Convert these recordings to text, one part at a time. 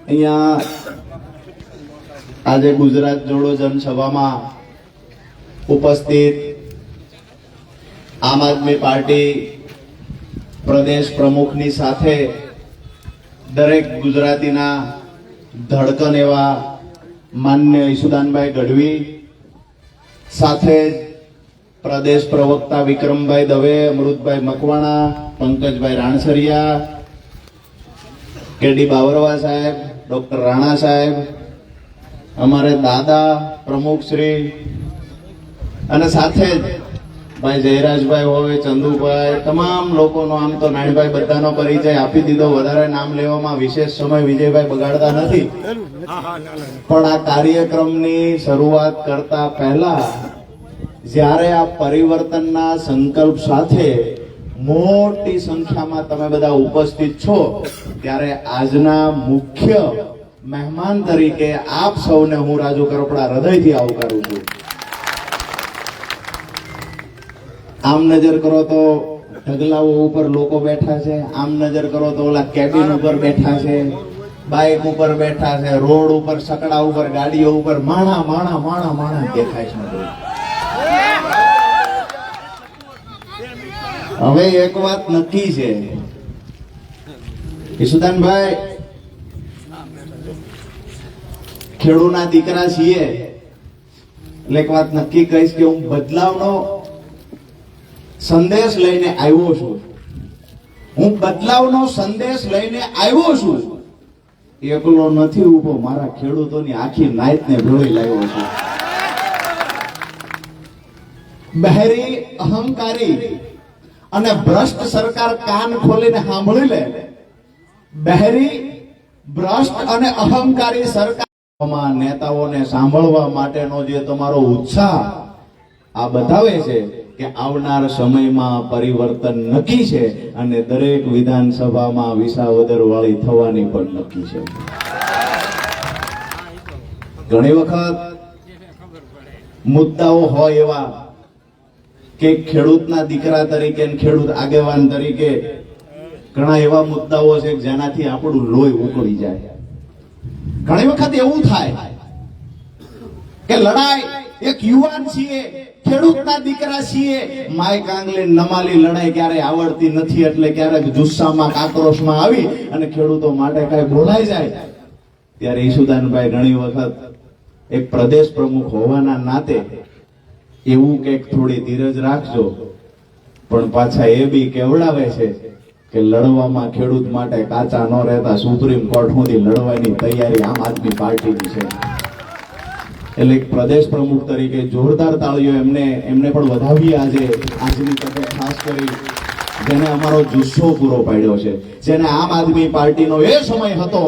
અહીંયા આજે ગુજરાત જોડો જનસભામાં ઉપસ્થિત આમ આદમી પાર્ટી પ્રદેશ પ્રમુખની સાથે દરેક ગુજરાતીના ધડકન એવા માન્ય ઈસુદાનભાઈ ગઢવી, સાથે પ્રદેશ પ્રવક્તા વિક્રમભાઈ દવે, અમૃતભાઈ મકવાણા, પંકજભાઈ રાણસરિયા, કેડી બાવરવા સાહેબ, ડોક્ટર રાણા સાહેબ, અમારે દાદા પ્રમુખ શ્રી, અને સાથે જ ભાઈ જયરાજભાઈ હોય, ચંદુભાઈ, તમામ લોકોનો, આમ તો નાનભાઈ બધાનો પરિચય આપી દીધો. વધારે નામ લેવામાં વિશેષ સમય વિજયભાઈ બગાડતા નથી, પણ આ કાર્યક્રમની શરૂઆત કરતા પહેલા જ્યારે આ પરિવર્તનના સંકલ્પ સાથે મોટી સંખ્યામાં તમે બધા ઉપસ્થિત છો, ત્યારે આજના મુખ્ય મહેમાન તરીકે આપ સૌને હું રાજુ કરપડા હૃદયથી આવકારું છું. આમ નજર કરો તો ઢગલાઓ ઉપર લોકો બેઠા છે, આમ નજર કરો તો ઓલા કેબિન ઉપર બેઠા છે, બાઇક ઉપર બેઠા છે, રોડ ઉપર, સકડા ઉપર, ગાડીઓ ઉપર માણા માણા માણા માણા દેખાય છે. હવે એક વાત નક્કી છે ઈસુદાનભાઈ, ખેડૂના દીકરા છીએ એટલે એક વાત નક્કી કહીશ કે હું બદલાવનો સંદેશ લઈને આવ્યો છું. હું બદલાવનો સંદેશ લઈને આવ્યો છું. એકલો નથી ઉભો, મારા ખેડૂતોની આખી નાયતને ભેળી લાવ્યો છું. બહેરી, અહંકારી અને ભ્રષ્ટ સરકાર કાન ખોલીને સાંભળી લે. બહેરી, ભ્રષ્ટ અને અહંકારી સરકારમાં નેતાઓને સાંભળવા માટેનો જે તમારો ઉત્સાહ આ બતાવે છે કે આવનાર સમયમાં પરિવર્તન નક્કી છે અને દરેક વિધાનસભામાં વિસાવદર વાળી થવાની પણ નક્કી છે. ઘણી વખત મુદ્દાઓ હોય એવા કે ખેડૂતના દીકરા તરીકે, ખેડૂત આગેવાન તરીકે ઘણા એવા મુદ્દાઓ છે જેનાથી આપણું લોહી ઉકળી જાય. ઘણી વખત એવું થાય કે લડાઈ, એક યુવાન છીએ, ખેડૂતના દીકરા છીએ, માય કાંગલે નમાલી લડાઈ ક્યારે આવડતી નથી, એટલે ક્યારેક જુસ્સામાં, આક્રોશમાં આવી અને ખેડૂતો માટે કઈ બોલાઈ જાય ત્યારે ઈસુદાનભાઈ ઘણી વખત એક પ્રદેશ પ્રમુખ હોવાના નાતે એવું કે થોડી ધીરજ રાખજો, પણ પાછા એ બી કેવડાવે છે કે લડવામાં ખેડૂત માટે કાચા ન રહેતા સુપ્રીમ કોર્ટ સુધી લડવાની તૈયારી આમ આદમી પાર્ટીની છે. એટલે એક પ્રદેશ પ્રમુખ તરીકે જોરદાર તાળીઓ એમને પણ વધાવીએ આજની તકે, ખાસ કરી જેને અમારો જુસ્સો પૂરો પાડ્યો છે, જેને આમ આદમી પાર્ટીનો એ સમય હતો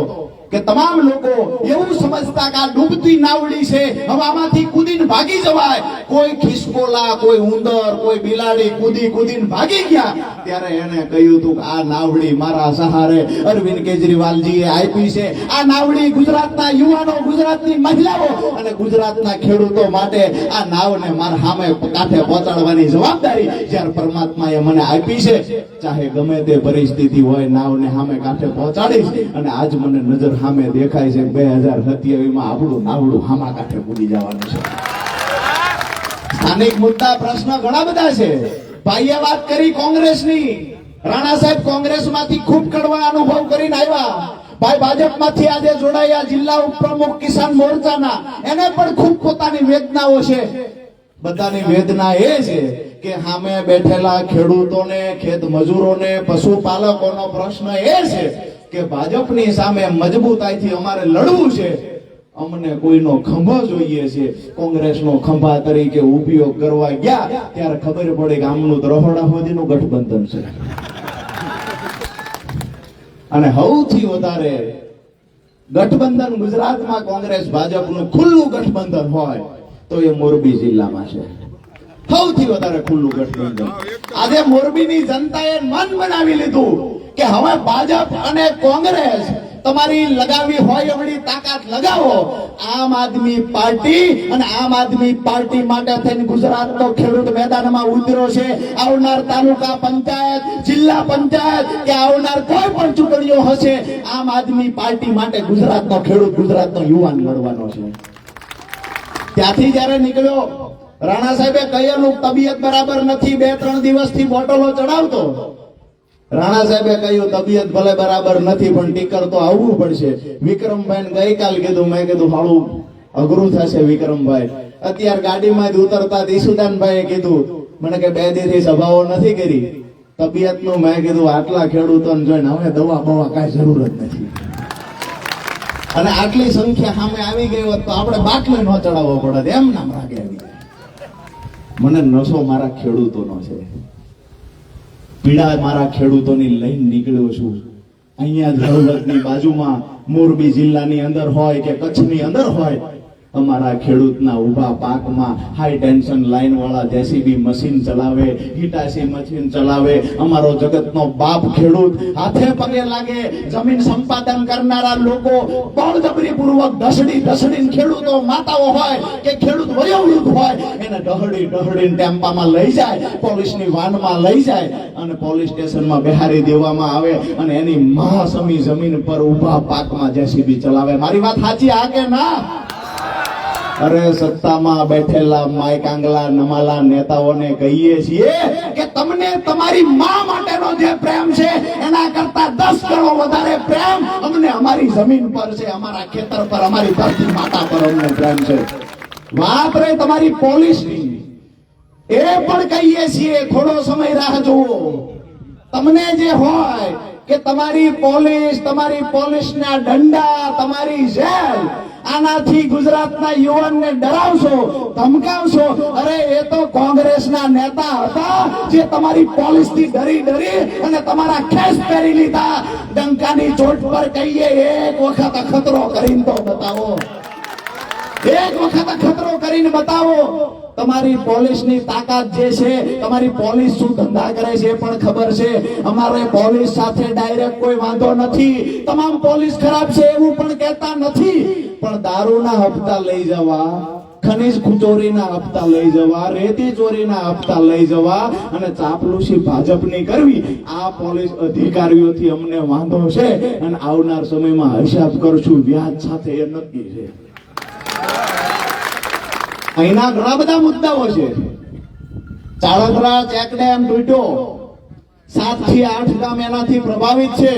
કે તમામ લોકો એવું સમજતા કે આ ડૂબતી નાવડી છે, હવે આમાંથી કૂદીને ભાગી જવાય. કોઈ ખિસકોલા, કોઈ ઉંદર, કોઈ બિલાડી કૂદીને ભાગી ગયા ત્યારે એને કહ્યું હતું કે આ નાવડી મારા સહારે અરવિંદ કેજરીવાલજીએ આપી છે. આ નાવડી ગુજરાતના યુવાનો, ગુજરાતની મહિલાઓ અને ગુજરાતના ખેડૂતો માટે આ નાવને મારા સામે કાંઠે પહોંચાડવાની જવાબદારી જ્યારે પરમાત્માએ મને આપી છે, ચાહે ગમે તે પરિસ્થિતિ હોય, નાવને સામે કાંઠે પહોંચાડીશ. અને આજ મને નજર સામે દેખાય છે 2027 આપણું નાવડું હામા કાંઠે પૂરી જવાનું છે. સ્થાનિક મુદ્દા, પ્રશ્ન ઘણા બધા છે. ભાઈએ વાત કરી કોંગ્રેસની. રાણા સાહેબ કોંગ્રેસમાંથી ખૂબ કડવા અનુભવ કરીને આવ્યા. ભાઈ ભાજપમાંથી આજે જોડાયા, જિલ્લા ઉપપ્રમુખ કિસાન મોરચાના, એને પણ ખૂબ પોતાની વેદનાઓ છે. બધાની વેદના એ છે કે સામે બેઠેલા ખેડૂતોને, ખેત મજૂરોને, પશુપાલકોનો પ્રશ્ન એ છે કે ભાજપની સામે મજબૂતાઈથી અમારે લડવું છે, અમને કોઈનો ખંભો જોઈએ છે. કોંગ્રેસનો ખંભા તરીકે ઉપયોગ કરવા ગયા ત્યારે ખબર પડી કે આમનું રહોડા સુધીનું ગઠબંધન છે. અને સૌથી વધારે ગઠબંધન ગુજરાતમાં કોંગ્રેસ ભાજપનું ખુલ્લું ગઠબંધન હોય તો એ મોરબી જિલ્લામાં છે. સૌથી વધારે ખુલ્લું ગઠબંધન. આજે મોરબીની જનતાએ મન બનાવી લીધું કે હવે ભાજપ અને કોંગ્રેસ તમારી લગાવી હોય એવડી તાકાત લગાવો. આમ આદમી પાર્ટી અને આમ આદમી પાર્ટી માટે થઈને ગુજરાતનો ખેડૂત મેદાનમાં ઉતર્યો છે. આવનાર તાલુકા પંચાયત, જિલ્લા પંચાયત કે આવનાર કોઈ પણ ચૂંટણીઓ હશે, આમ આદમી પાર્ટી માટે ગુજરાતનો ખેડૂત, ગુજરાતનો યુવાન લડવાનો છે. ત્યાંથી જયારે નીકળ્યો, રાણા સાહેબે કહેલું તબિયત બરાબર નથી, 2-3 દિવસથી બોટલો ચડાવતો. રાણા સાહેબે કહ્યું તબિયત ભલે બરાબર નથી પણ ટીકર તો આવવું પડશે. વિક્રમભાઈ ગઈકાલ કીધું, મેં કીધું હાળું અઘરું થશે વિક્રમભાઈ. અત્યારે ગાડીમાં જ ઉતરતા ઈસુદાનભાઈએ કીધું મને કે 2 દિવસથી સભાઓ નથી કરી તબિયતનું. મેં કીધું આટલા ખેડૂતોને જોઈને હવે દવા બવા કાંઈ જરૂર જ નથી. અને આટલી સંખ્યા સામે આવી ગઈ હોત તો આપણે બાટલો ન ચડાવવો પડત, એમ નામ રાગે આવી જાય. મને નશો મારા ખેડૂતોનો છે, પીડા મારા ખેડૂતોની લઈને નીકળ્યો છું. અહીંયા જ હળવદની બાજુમાં મોરબી જિલ્લાની અંદર હોય કે કચ્છની અંદર હોય, અમારા ખેડૂતના ઊભા પાકમાં હાઈ ટેન્શન લાઈન વાળા જેસીબી મશીન ચલાવે, હિટાચી મશીન ચલાવે. અમારો જગતનો બાપ ખેડૂત હાથે પગે લાગે. જમીન સંપાદન કરનારા લોકો બળજબરીપૂર્વક ઢસડીને ખેડૂતો માતાઓ હોય કે ખેડૂત વયોવૃદ્ધ હોય એને ઢહડીને ટેમ્પામાં લઈ જાય, પોલીસની વાનમાં લઈ જાય અને પોલીસ સ્ટેશનમાં બેહારી દેવામાં આવે અને એની મહાસમી જમીન પર ઊભા પાકમાં જેસીબી ચલાવે. મારી વાત સાચી આ કે ના? અરે સત્તામાં બેઠેલા માય કાંગલા નમાલા નેતાઓને કહીએ છીએ કે તમને તમારી માં માટેનો જે પ્રેમ છે એના કરતા 10 ગણો વધારે પ્રેમ અમને અમારી જમીન પર છે, અમારા ખેતર પર, અમારી ધરતી માતા પર અમને પ્રેમ છે. વાત રહી તમારી પોલીસની, એ પણ કહીએ છીએ થોડો સમય રાહ જુઓ. તમને જે હોય કે તમારી પોલીસના દંડા, તમારી જેલ, આનાથી ગુજરાતના યુવાનને ડરાવશો, ધમકાવશો. અરે એ તો કોંગ્રેસના નેતા હતા જે તમારી પોલીસથી ડરી અને તમારા ખેસ પહેરી લીધા. ડંકાની ચોટ પર કહીએ એક વખત અખતરો કરીને તો બતાવો, એક વખત અખતરો કરીને બતાવો. તમારી પોલીસની તાકાત જે છે, તમારી પોલીસ શું ધંધા કરે છે એ પણ ખબર છે. અમારે પોલીસ સાથે ડાયરેક્ટ કોઈ વાંધો નથી, તમામ પોલીસ ખરાબ છે એવું પણ કહેતા નથી. પણ દારૂના હપ્તા લઈ જવા, ખનીજ ચોરીના હપ્તા લઈ જવા, રેતી ચોરીના હપ્તા લઈ જવા અને ચાપલુસી ભાજપની કરવી, આ પોલીસ અધિકારીઓથી અમને વાંધો છે અને આવનાર સમયમાં હિસાબ કરશું વ્યાજ સાથે, એ નક્કી છે. અહીંના ઘણા બધા મુદ્દાઓ છે. ચાળંદ્રા ચેકડેમ તૂટ્યો, 7 થી 8 ગામ એનાથી પ્રભાવિત છે.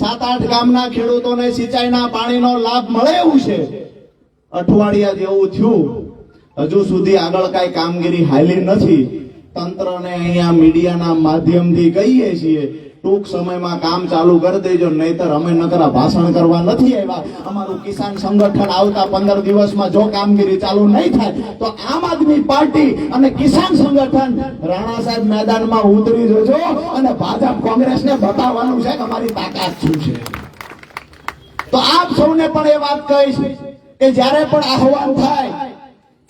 7-8 ગામના ખેડૂતોને સિંચાઈના પાણીનો લાભ મળે એવું છે. અઠવાડિયા જેવું થયું, હજુ સુધી આગળ કઈ કામગીરી હાલી નથી. તંત્રને અહીંયા મીડિયાના માધ્યમથી કહીએ છીએ ટૂંક સમયમાં કામ ચાલુ કરી દેજો, નહીતર અમે નકરા ભાષણ કરવા નથી આવ્યા. અમારું કિસાન સંગઠન આવતા 15 દિવસમાં જો કામગીરી ચાલુ નહીં થાય તો આમ આદમી પાર્ટી અને કિસાન સંગઠન રાણા સાહેબ મેદાનમાં ઉતરી જજો અને ભાજપ કોંગ્રેસને બતાવવાનું છે કે અમારી તાકાત શું છે. તો આપ સૌને પણ એ વાત કહીશ કે જ્યારે પણ આહવાન થાય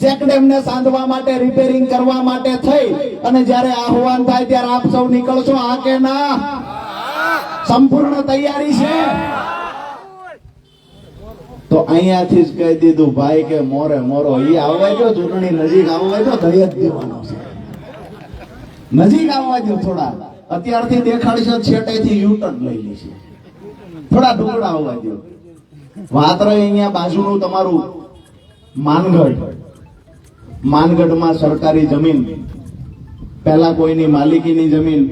ચેકડેમને સાંધવા માટે, રિપેરિંગ કરવા માટે થઈ અને જ્યારે આહવાન થાય ત્યારે આપ સૌ નીકળશો, આ કે ના? સંપૂર્ણ તૈયારી છે. તો અહીંયાથી જ કહી દીધું ભાઈ કે મોરે મોરો ઈ આવવા દો, ચૂંટણી નજીક આવવા દો, દઈ જ દેવાનો છે. નજીક આવવા દો થોડા, અત્યારથી દેખાડશો છેટેથી યુટર્ન લઈ લેશે, થોડા ઢોકળા આવવા દો. વાત રહી અહીંયા બાજુનું તમારું માનગઢમાં સરકારી જમીન, પહેલા કોઈની માલિકીની જમીન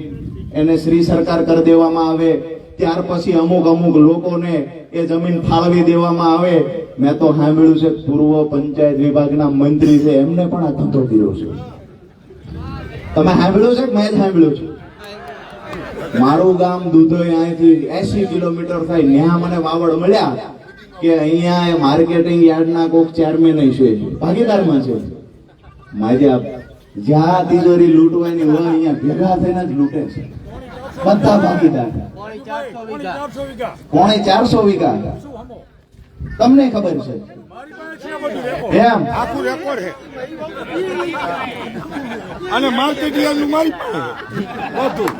એને શ્રી સરકાર કરી દેવામાં આવે, ત્યાર પછી અમુક લોકોને એ જમીન ફાળવી દેવામાં આવે. મેં તો સાંભળ્યું છે પૂર્વ પંચાયત વિભાગના મંત્રી છે એમને પણ આ ધંધો કર્યો છે. તમે સાંભળ્યું છે કે મેં સાંભળ્યું છે? મારું ગામ દુધોઈ અહીંથી 80 કિલોમીટર થાય, ત્યાં મને વાવડ મળ્યા કે અહીંયા માર્કેટિંગ યાર્ડના કોક ચેરમેન છે, ભાગીદારમાં છે. માજા જ્યાં તિજોરી લૂંટવાની હોય અહીંયા ભેગા થઈને જ લૂંટે છે બધા ભાગીદાર. 450 વીઘા તમને ખબર છે એમ આખું રેકોર્ડ છે અને માર્કેટ યાર્ડનું મારી પાસે બધું.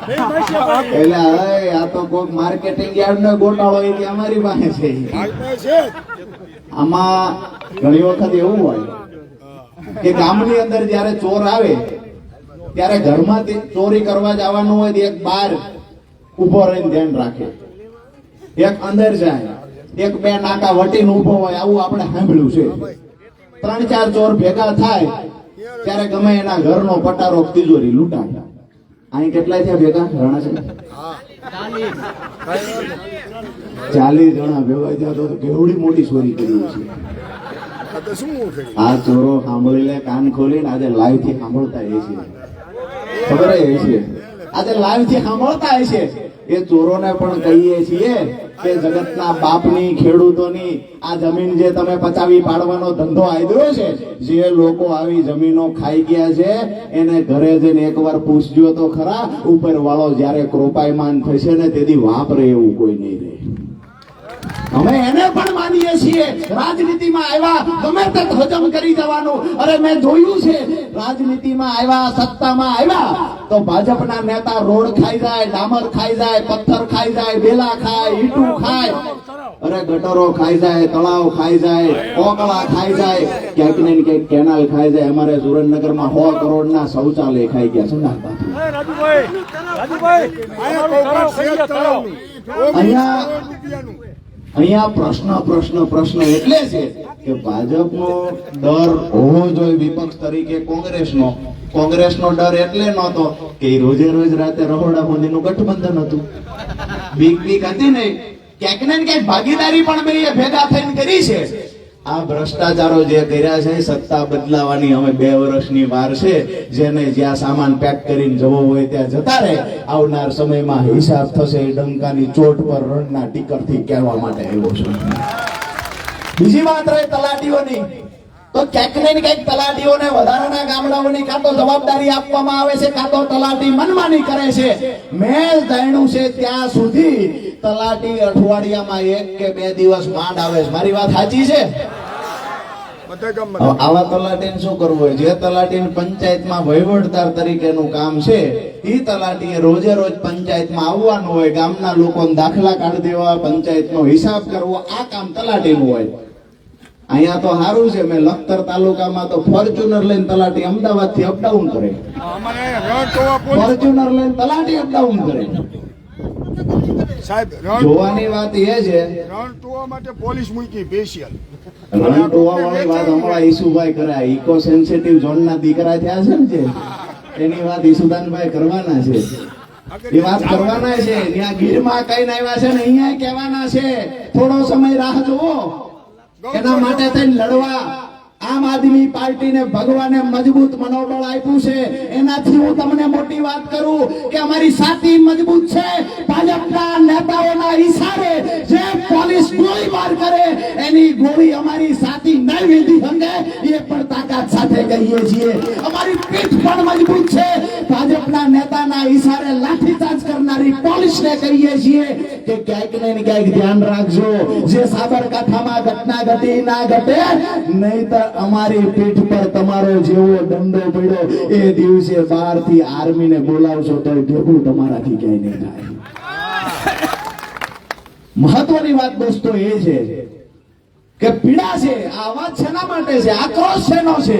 એટલે હવે આ તો કોઈક માર્કેટિંગ યાર્ડ નો ગોટાળો એ કે અમારી પાસે છે. મારી પાસે છે જ. આમાં ઘણી વખત એવું હોય કે ગામની અંદર જયારે ચોર આવે ત્યારે ઘરમાં ચોરી કરવા જવાનું હોય તો એક બહાર ઉભો રહીને ધ્યાન રાખે, એક અંદર જાય, એક બે નાકા વટીને ઉભો હોય. આવું આપણે સાંભળ્યું છે. 3-4 ચોર ભેગા થાય ત્યારે ગમે એના ઘરનો પટારો તિજોરી લૂંટાય. અહીં કેટલા થયા ભેગા રણા છે? 40 જણા ભેગા થયા તો કેવડી મોટી ચોરી કરી છે. આ તો શું થઈ આ ચોરો સાંભળી લે, કાન ખોલીને આજે લાઈવ થી સાંભળતા એ છે, ખબર એ છે. આજે લાઈવ થી સાંભળતા છે. એ ચોરોને પણ કહીએ છીએ કે જગતના બાપની, ખેડૂતોની આ જમીન જે તમે પચાવી પાડવાનો ધંધો આદર્યો છે, જે લોકો આવી જમીનો ખાઈ ગયા છે એને ઘરે જઈને એકવાર પૂછજો તો ખરા. ઉપર વાળો જયારે કૃપાયમાન થશે ને તેથી વાપરે એવું કોઈ નહીં રહે. અમે એને પણ માનીએ છીએ. રાજનીતિમાં આવ્યા ગમે તે હજમ કરી જવાનું. અરે મેં જોયું છે, રાજનીતિમાં આવ્યા, સત્તામાં આવ્યા તો ભાજપના નેતા રોડ ખાઈ જાય, ડામર ખાઈ જાય, પથ્થર ખાઈ જાય, બેલા ખાય, ઈટું ખાય, અરે ગટરો ખાઈ જાય, તળાવ ખાઈ જાય, કોકળા ખાઈ જાય, ક્યાંક ને ક્યાંક કેનાલ ખાઈ જાય. અમારે સુરેન્દ્રનગરમાં 100 કરોડના શૌચાલય ખાઈ ગયા છે. અહીંયા પ્રશ્ન એટલે છે કે ભાજપનો ડર હોવો જોઈએ વિપક્ષ તરીકે કોંગ્રેસનો ડર એટલે નહોતો કે રોજે રોજ રાતે રહોડા મોદીનું ગઠબંધન હતું. બીક હતી ને ક્યાંક ને ક્યાંક ભાગીદારી પણ બે ભેગા થઈને કરી છે. આ ભ્રષ્ટાચારો જે કર્યા છે, સત્તા બદલાવાની હવે 2 વર્ષની વાર છે. જેને જ્યાં સામાન પેક કરીને જવો હોય ત્યાં જતા રહે. આવનાર સમયમાં હિસાબ થશે. એ ડંકાની ચોટ પર રણના ટીકરથી કહેવા માટે આવ્યો છું. બીજી વાત રહી તલાટીઓની, તો ક્યાંક ને ક્યાંક તલાટીઓને વધારાના ગામડાઓની કાં તો જવાબદારી આપવામાં આવે છે, કાં તો તલાટી મનમાની કરે છે. મેં જાણ્યું છે ત્યાં સુધી તલાટી અઠવાડિયામાં 1 કે 2 દિવસ માંડ આવે છે. મારી વાત સાચી છે? આવા તલાટીને શું કરવું હોય? જે તલાટીને પંચાયતમાં વહીવટદાર તરીકેનું કામ છે એ તલાટીએ રોજે રોજ પંચાયતમાં આવવાનું હોય, ગામના લોકોને દાખલા કાઢી દેવા, પંચાયતનો હિસાબ કરવો, આ કામ તલાટીનું હોય. અહીંયા તો સારું છે, મેં લખતર તાલુકામાં તો ફોર્ચ્યુનર લઈને તલાટી અમદાવાદ થી અપડાઉન કરે. ફોર્ચ્યુનર લઈને તલાટી અપડાઉન કરે. સાહેબ જોવાની વાત એ છે, રણટોવા માટે પોલીસ મૂકી સ્પેશિયલ. રણટોવા વાળી વાત હમણાં ઈસુભાઈ કરે. ઇકો સેન્સિટિવ ઝોન ના દીકરા થયા છે ને, એની વાત ઈસુદાનભાઈ કરવાના છે. એ વાત કરવાના છે. ત્યાં ગીરમાં કઈ આવ્યા છે ને અહીંયા કહેવાના છે. થોડો સમય રાહ જુઓ. એના માટે થઈને લડવા આમ આદમી પાર્ટીને ભગવાને મજબૂત મનોબળ આપ્યું છે. એનાથી હું તમને મોટી વાત કરું કે અમારી સાથી મજબૂત છે. ભાજપના નેતાઓના ઈશારે જે પોલીસ ગોળીબાર કરે એની ગોળી અમારી સાથી નહીં વીંધી હંગે એ પણ તાકાત સાથે કહીએ છીએ. અમારી પીઠ પણ મજબૂત છે. ભાજપના નેતાના ઈશારે લાઠીચાર્જ કરનારી પોલીસને કહીએ છીએ કે ક્યાંક ને ક્યાંક ધ્યાન રાખજો. જે સાબરકાંઠામાં ઘટના ઘટી ના ઘટે, નહીતર અમારી પીઠ પર તમારો જેવો દંડો પડ્યો એ દિવસે બહારથી આર્મીને બોલાવશો તો ભેગું તમારાથી ક્યાંય નહીં થાય. મહત્વની વાત દોસ્તો એ છે કે પીડા છે. આ અવાજ શેના માટે છે? આક્રોશ શેનો છે?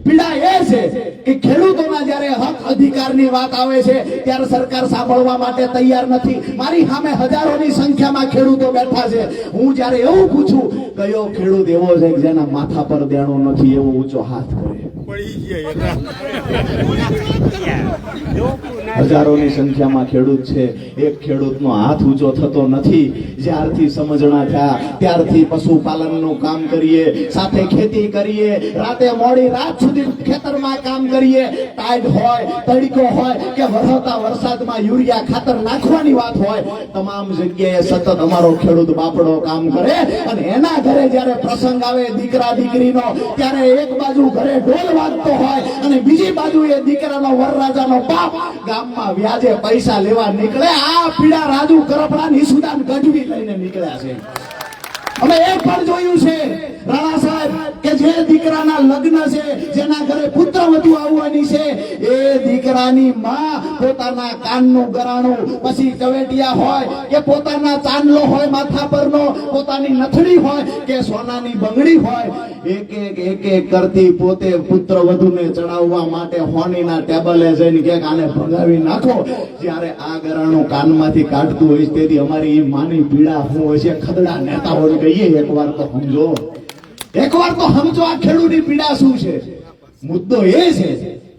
પીડા એ છે કે ખેડૂતોના જ્યારે હક અધિકારની વાત આવે છે ત્યારે સરકાર સાંભળવા માટે તૈયાર નથી. મારી સામે હજારોની સંખ્યામાં ખેડૂતો બેઠા છે. હું જ્યારે એવું પૂછું કયો ખેડૂત એવો છે કે જેના માથા પર દેણું નથી, એવો ઊંચો હાથ કરે. હજારોની સંખ્યામાં ખેડૂત છે. એક ખેડૂતનો હાથ ઊંચો થતો નથી. જ્યારથી સમજણા થયા ત્યારથી પશુપાલનનું કામ કરીએ, સાથે ખેતી કરીએ, રાતે મોડી રાત સુધી ખેતરમાં કામ કરીએ. ટાઈડ હોય, તડકો હોય કે વરસતા વરસાદમાં યુરિયા ખાતર નાખવાની વાત હોય, તમામ જગ્યાએ સતત અમારો ખેડૂત બાપડો કામ કરે. અને એના ઘરે જ્યારે પ્રસંગ આવે દીકરા દીકરીનો, ત્યારે એક બાજુ ઘરે ઢોલ વાગતો હોય અને બીજી બાજુ એ દીકરાનો વરરાજાનો બાપ ગામમાં વ્યાજે પૈસા લેવા નીકળે. આ પીડા રાજુ કરપડા ઈસુદાન ગઢવી લઈને નીકળ્યા છે. અમે એ પણ જોયું છે રાણા સાહેબ કે જે દીકરાના લગ્ન છે, જેના ઘરે પુત્ર વધુ આવવાની છે, એ દીકરાની માં પોતાના કાનનું ગરાણું, પછી કવેટિયા હોય કે પોતાના ચાંદલો હોય માથા પરનો, પોતાની નથડી હોય કે સોનાની બંગડી હોય, એક એક કરતી પોતે પુત્ર વધુને ચડાવવા માટે હોનીના ટેબલે જઈને કે આને ભગાવી નાખો. જ્યારે આ ગરાણું કાનમાંથી કાઢતું હોય તેથી અમારી એ માની પીડા શું હોય છે, ખદડા નેતાઓને કહીએ એકવાર તો સમજો, એકવાર તો સમજો આ ખેડૂતની પીડા શું છે. મુદ્દો એ છે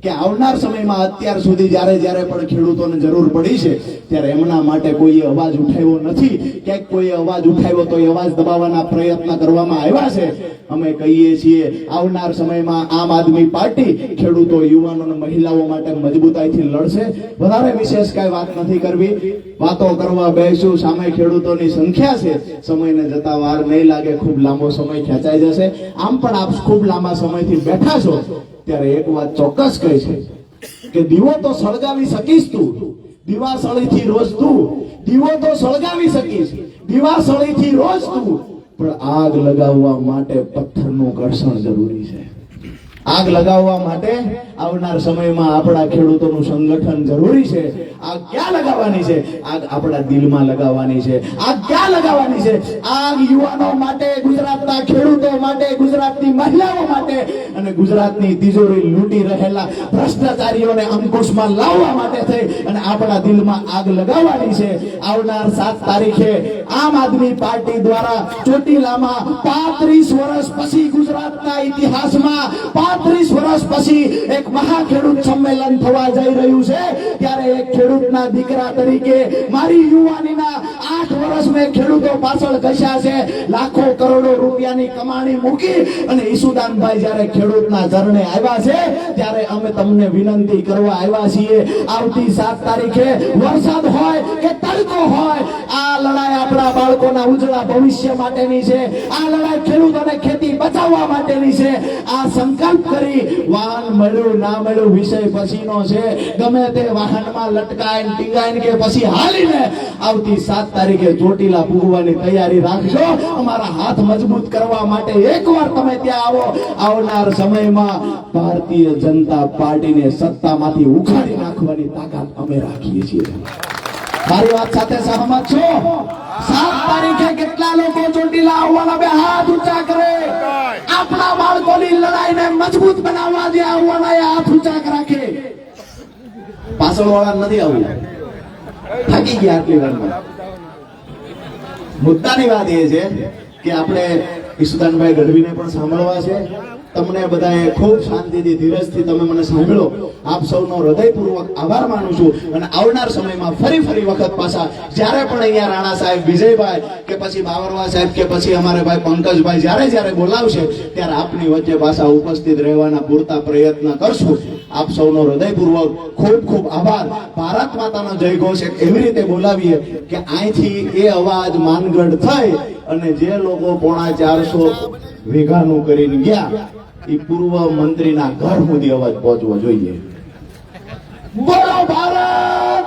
કે આવનાર સમયમાં અત્યાર સુધી જ્યારે જ્યારે પણ ખેડૂતોને જરૂર પડી છે ત્યારે એમના માટે કોઈએ અવાજ ઉઠાવ્યો નથી. ક્યાંક કોઈએ અવાજ ઉઠાવ્યો તો એ અવાજ દબાવવાના પ્રયત્ન કરવામાં આવ્યા છે. અમે કહીએ છીએ આવનાર સમયમાં આમ આદમી પાર્ટી ખેડૂતો, યુવાનો અને મહિલાઓ માટે મજબૂતાઈથી લડશે. વધારે વિશેષ કાંઈ વાત નથી કરવી. વાતો કરવા બેસું, સામે ખેડૂતોની સંખ્યા છે, સમયને જતા વાર નહીં લાગે, ખૂબ લાંબો સમય ખેંચાઈ જશે. આમ પણ આપ ખૂબ લાંબા સમયથી બેઠા છો ત્યારે એક વાત ચોક્કસ કહે છે કે દીવો તો સળગાવી શકીશ તું, દીવાસળીથી રોજ તું, દીવો તો સળગાવી શકીશ દીવાસળીથી રોજ તું, પણ આગ લગાવવા માટે પથ્થરનું ઘર્ષણ જરૂરી છે. આગ લગાવવા માટે આવનાર સમયમાં આપણા ખેડૂતોનું સંગઠન જરૂરી છે. આગ ક્યાં લગાવવાની છે? આગ આપણા દિલમાં લગાવવાની છે. આગ ક્યાં લગાવવાની છે? આગ યુવાનો માટે, ગુજરાતના ખેડૂતો માટે, ગુજરાતની મહિલાઓ માટે અને ગુજરાતની તિજોરી લૂંટી રહેલા ભ્રષ્ટાચારીઓને અંકુશમાં લાવવા માટે થઈ અને આપણા દિલમાં આગ લગાવવાની છે. આવનાર 7 તારીખે આમ આદમી પાર્ટી દ્વારા ચોટીલામાં 35 વર્ષ પછી ગુજરાતના ઇતિહાસમાં 35 વર્ષ પછી એક મહા ખેડૂત સંમેલન થવા જઈ રહ્યું છે. ત્યારે એક ખેડૂતના દીકરા તરીકે મારી યુવાનીના 8 વર્ષ મેં ખેડૂતો પાછળ ઘસ્યા છે. લાખો કરોડો રૂપિયાની કમાણી મૂકી અને ઈસુદાનભાઈ જ્યારે ખેડૂતના ચરણે આવ્યા છે ત્યારે અમે તમને વિનંતી કરવા આવ્યા છીએ. આવતી 7 તારીખે વરસાદ હોય કે તડકો હોય, આ લડાઈ આપણા બાળકોના ઉજળા ભવિષ્ય માટેની છે. આ લડાઈ ખેડૂતોને ખેતી બચાવવા માટેની છે. આ સંકલ્પ કરી વાહન મળ્યું ના મળ્યું વિષય પછીનો છે. ગમે તે વાહનમાં લટકાઈને ટીંગાઈને કે પછી હાલીને આવતી 7 તારીખે ચોટીલા પૂગવાની તૈયારી રાખજો. અમારા હાથ મજબૂત કરવા માટે એકવાર તમે ત્યાં આવો. આવનાર સમયમાં ભારતીય જનતા પાર્ટીને સત્તામાંથી ઉખાડી નાખવાની તાકાત અમે રાખીએ છીએ. મારી વાત સાથે સહમત છો? 7 તારીખે કેટલા લોકો ચોટીલા આવવાના? બે હાથ ઊંચા કરે. આપણા બાળકોની લડાઈને મજબૂત બનાવવા જે આવવાના એ હાથ ઊંચા રાખે. પાછળ વાળા નથી આવવું, થાકી ગયા આટલી વારમાં. મુદ્દાની વાત એ છે કે આપણે ઈસુદાનભાઈ ગઢવીને પણ સાંભળવા છે. તમને બધાએ ખૂબ શાંતિથી, ધીરજથી તમે મને સાંભળો. આપ સૌનો હૃદયપૂર્વક આભાર માનું છું અને આવનાર સમયમાં ફરી વખત પાછા જ્યારે પણ અહીંયા રાણા સાહેબ, વિજયભાઈ કે પછી બાવરવા સાહેબ કે પછી અમારે ભાઈ પંકજભાઈ જ્યારે બોલાવશે ત્યારે આપની વચ્ચે પાછા ઉપસ્થિત રહેવાના પૂરતા પ્રયત્ન કરશું. આપ સૌનો હૃદયપૂર્વક ખૂબ આભાર. ભારત માતાનો જય ઘોષ એવી રીતે બોલાવીએ કે અહીંથી એ અવાજ માનગઢ થઈ અને જે લોકો 450 વીઘાનું કરીને ગયા એ પૂર્વ મંત્રીના ઘર સુધી અવાજ પહોંચવો જોઈએ. બોલો ભારત